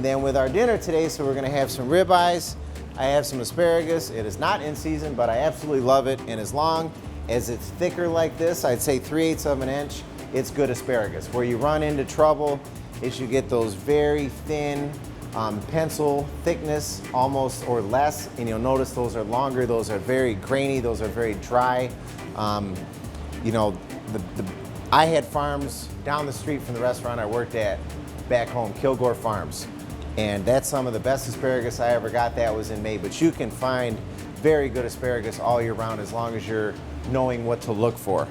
then with our dinner today, so we're gonna have some ribeyes. I have some asparagus. It is not in season, but I absolutely love it. And as long as it's thicker like this, I'd say 3/8 of an inch, it's good asparagus. Where you run into trouble is you get those very thin pencil thickness, almost or less, and you'll notice those are longer, those are very grainy, those are very dry. You know, I had farms down the street from the restaurant I worked at back home, Kilgore Farms. And that's some of the best asparagus I ever got. That was in May, but you can find very good asparagus all year round as long as you're knowing what to look for.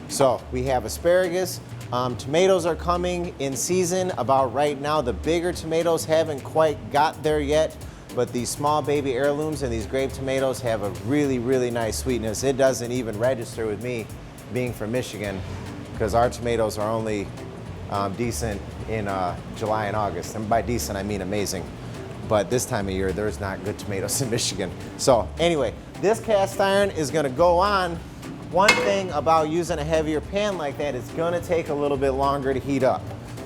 So we have asparagus. Tomatoes are coming in season about right now. The bigger tomatoes haven't quite got there yet, but these small baby heirlooms and these grape tomatoes have a really, really nice sweetness. It doesn't even register with me being from Michigan, because our tomatoes are only decent in July and August. And by decent, I mean amazing. But this time of year, there's not good tomatoes in Michigan. So anyway, this cast iron is gonna go on. One thing about using a heavier pan like that, it's gonna take a little bit longer to heat up.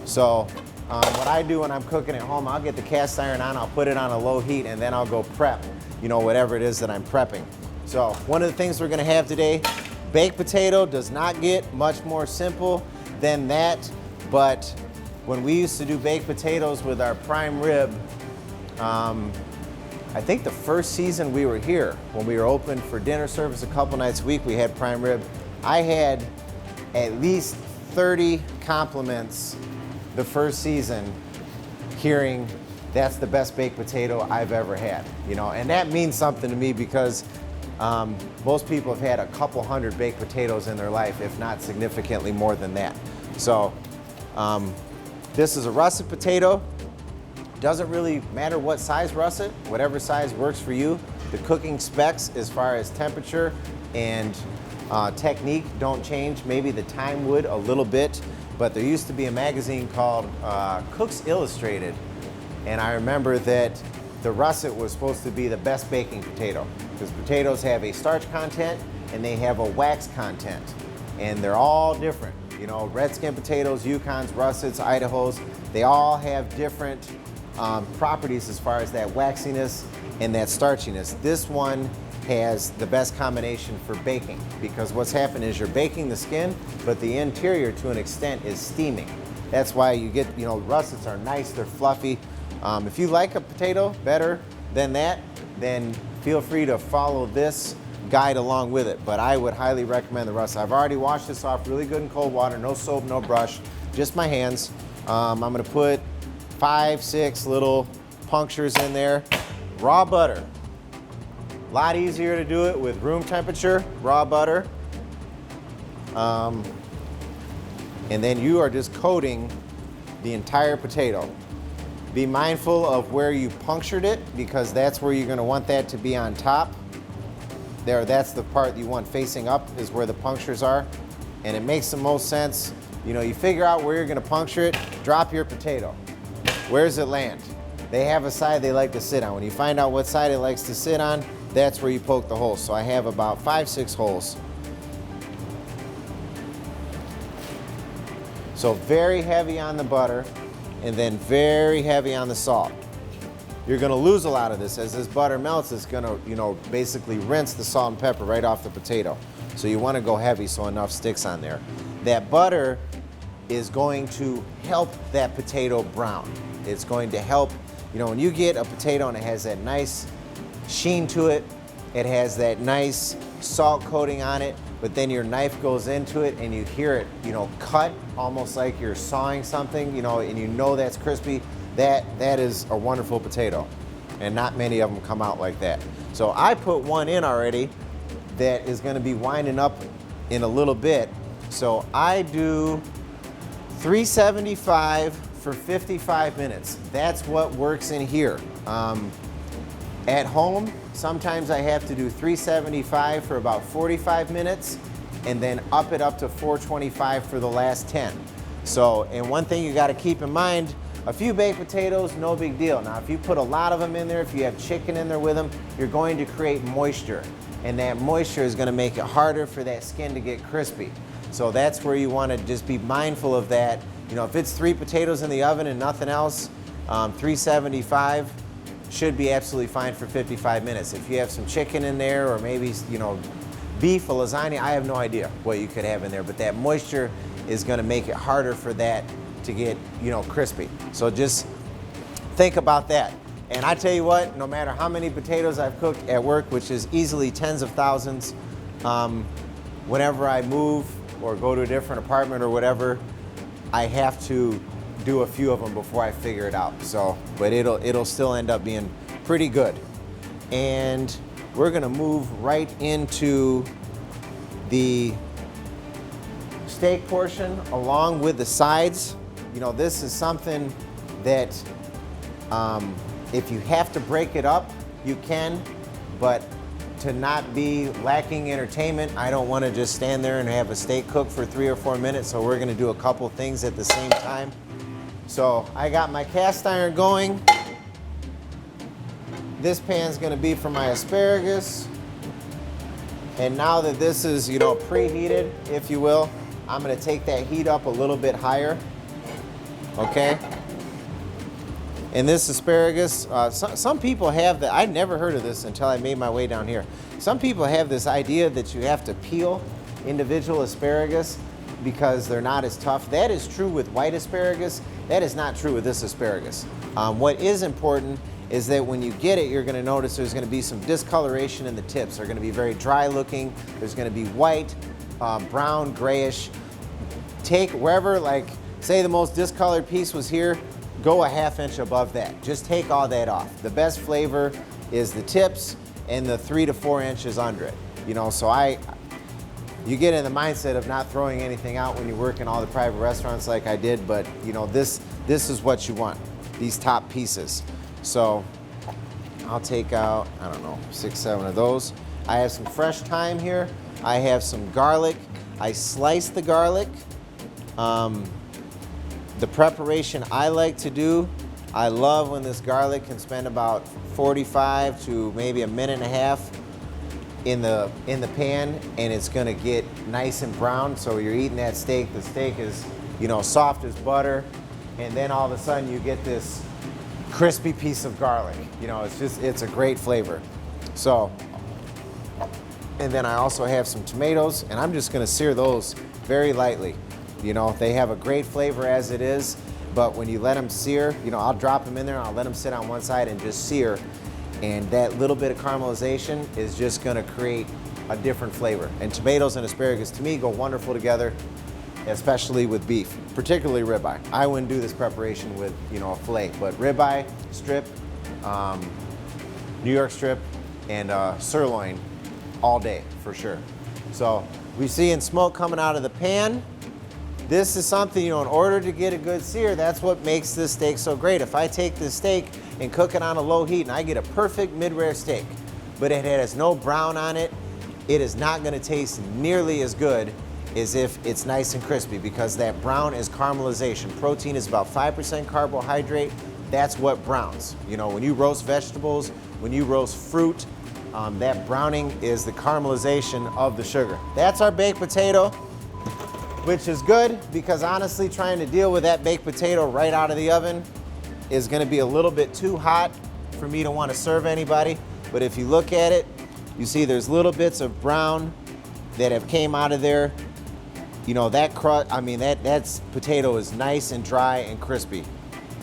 So what I do when I'm cooking at home, I'll get the cast iron on, I'll put it on a low heat, and then I'll go prep, you know, whatever it is that I'm prepping. So one of the things we're gonna have today, baked potato does not get much more simple than that, but when we used to do baked potatoes with our prime rib, I think the first season we were here, when we were open for dinner service a couple nights a week, we had prime rib. I had at least 30 compliments the first season hearing that's the best baked potato I've ever had, you know, and that means something to me because most people have had a couple hundred baked potatoes in their life, if not significantly more than that. So this is a russet potato. Doesn't really matter what size russet, whatever size works for you. The cooking specs as far as temperature and technique don't change. Maybe the time would a little bit, but there used to be a magazine called Cooks Illustrated, and I remember that the russet was supposed to be the best baking potato because potatoes have a starch content and they have a wax content, and they're all different. You know, red skin potatoes, Yukons, russets, Idahos, they all have different properties as far as that waxiness and that starchiness. This one has the best combination for baking because what's happened is you're baking the skin, but the interior to an extent is steaming. That's why you get, you know, russets are nice, they're fluffy. If you like a potato better than that, then feel free to follow this guide along with it, but I would highly recommend the russet. I've already washed this off really good in cold water, no soap, no brush, just my hands. I'm gonna put 5-6 little punctures in there. Raw butter. A lot easier to do it with room temperature, raw butter. And then you are just coating the entire potato. Be mindful of where you punctured it because that's where you're gonna want that to be on top. There, that's the part you want facing up is where the punctures are. And it makes the most sense. You know, you figure out where you're gonna puncture it, drop your potato. Where does it land? They have a side they like to sit on. When you find out what side it likes to sit on, that's where you poke the holes. So I have about 5-6 holes. So very heavy on the butter and then very heavy on the salt. You're gonna lose a lot of this. As this butter melts, it's gonna, you know, basically rinse the salt and pepper right off the potato. So you wanna go heavy so enough sticks on there. That butter is going to help that potato brown. It's going to help, you know, when you get a potato and it has that nice sheen to it, it has that nice salt coating on it, but then your knife goes into it and you hear it, you know, cut almost like you're sawing something, you know, and you know that's crispy. That is a wonderful potato, and not many of them come out like that. So I put one in already that is going to be winding up in a little bit. So I do 375 for 55 minutes. That's what works in here. At home, sometimes I have to do 375 for about 45 minutes and then up it up to 425 for the last 10. So, and one thing you got to keep in mind, a few baked potatoes, no big deal. Now, if you put a lot of them in there, if you have chicken in there with them, you're going to create moisture. And that moisture is going to make it harder for that skin to get crispy. So that's where you want to just be mindful of that. You know, if it's 3 potatoes in the oven and nothing else, 375 should be absolutely fine for 55 minutes. If you have some chicken in there, or maybe, you know, beef, a lasagna, I have no idea what you could have in there, but that moisture is going to make it harder for that to get, you know, crispy. So just think about that. And I tell you what, no matter how many potatoes I've cooked at work, which is easily tens of thousands, whenever I move or go to a different apartment or whatever, I have to do a few of them before I figure it out. So, but it'll still end up being pretty good. And we're gonna move right into the steak portion along with the sides. You know, this is something that if you have to break it up, you can, but to not be lacking entertainment, I don't want to just stand there and have a steak cook for 3 or 4 minutes, so we're going to do a couple things at the same time. So I got my cast iron going. This pan's going to be for my asparagus. And now that this is, you know, preheated, if you will, I'm going to take that heat up a little bit higher. Okay? And this asparagus, some people have that. I'd never heard of this until I made my way down here. Some people have this idea that you have to peel individual asparagus because they're not as tough. That is true with white asparagus. That is not true with this asparagus. What is important is that when you get it, you're going to notice there's going to be some discoloration in the tips. They're going to be very dry looking. There's going to be white, brown, grayish. Take wherever, like, say the most discolored piece was here, go a ½ inch above that. Just take all that off. The best flavor is the tips and the 3 to 4 inches under it. You know, so you get in the mindset of not throwing anything out when you work in all the private restaurants like I did, but you know, this is what you want, these top pieces. So I'll take out, I don't know, 6, 7 of those. I have some fresh thyme here. I have some garlic. I sliced the garlic. The preparation I like to do, I love when this garlic can spend about 45 to maybe a minute and a half in the pan, and it's gonna get nice and brown. So you're eating that steak, the steak is, you know, soft as butter, and then all of a sudden you get this crispy piece of garlic. You know, it's a great flavor. So, and then I also have some tomatoes, and I'm just gonna sear those very lightly. You know, they have a great flavor as it is, but when you let them sear, you know, I'll drop them in there, I'll let them sit on one side and just sear, and that little bit of caramelization is just gonna create a different flavor. And tomatoes and asparagus, to me, go wonderful together, especially with beef, particularly ribeye. I wouldn't do this preparation with, you know, a filet, but ribeye, strip, New York strip, and sirloin all day, for sure. So, we're seeing smoke coming out of the pan. This is something, you know, in order to get a good sear, that's what makes this steak so great. If I take this steak and cook it on a low heat and I get a perfect mid-rare steak, but it has no brown on it, it is not gonna taste nearly as good as if it's nice and crispy, because that brown is caramelization. Protein is about 5% carbohydrate. That's what browns. You know, when you roast vegetables, when you roast fruit, that browning is the caramelization of the sugar. That's our baked potato, which is good because honestly, trying to deal with that baked potato right out of the oven is gonna be a little bit too hot for me to want to serve anybody. But if you look at it, you see there's little bits of brown that have came out of there. You know, that crust, I mean, that's potato is nice and dry and crispy.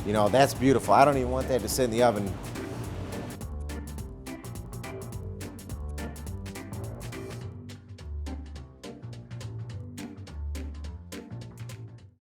You know, that's beautiful. I don't even want that to sit in the oven